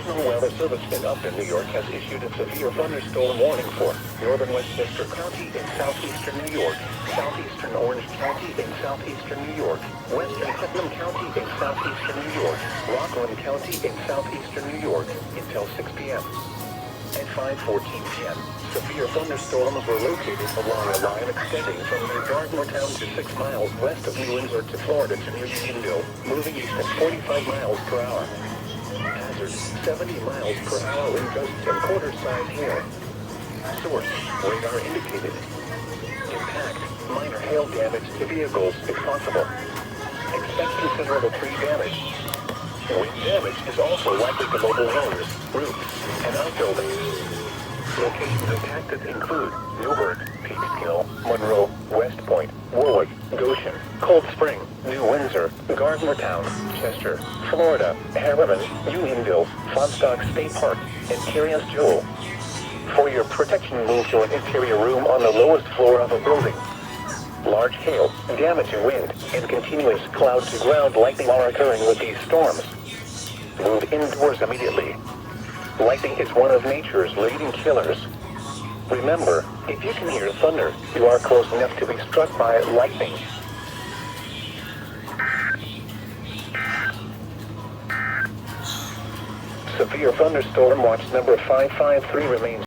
National Weather Service in Upton, New York has issued a severe thunderstorm warning for northern Westchester County in southeastern New York, southeastern Orange County in southeastern New York, western Putnam County in southeastern New York, Rockland County in southeastern New York until 6 p.m. At 5:14 p.m., severe thunderstorms were located along a line extending from near Dartmoortown to 6 miles west of New Windsor to Florida to near Unionville, moving east at 45 miles per hour. Hazard, 70 miles per hour in gusts and quarter-size hail. Source, radar indicated. Impact, minor hail damage to vehicles if possible. Expect considerable tree damage. Wind damage is also likely to mobile homes, roofs, and outbuildings. Locations impacted include Newburgh, Peekskill, Monroe, West Point, Warwick, Goshen, Cold Spring, New Windsor, Gardnertown, Chester, Florida, Harriman, Unionville, Fonsdock State Park, and Kiryas Joel. For your protection, move to an interior room on the lowest floor of a building. Large hail, damaging wind, and continuous cloud-to-ground lightning are occurring with these storms. Move indoors immediately. Lightning is one of nature's leading killers. Remember, if you can hear thunder, you are close enough to be struck by lightning. Severe thunderstorm watch number 553 remains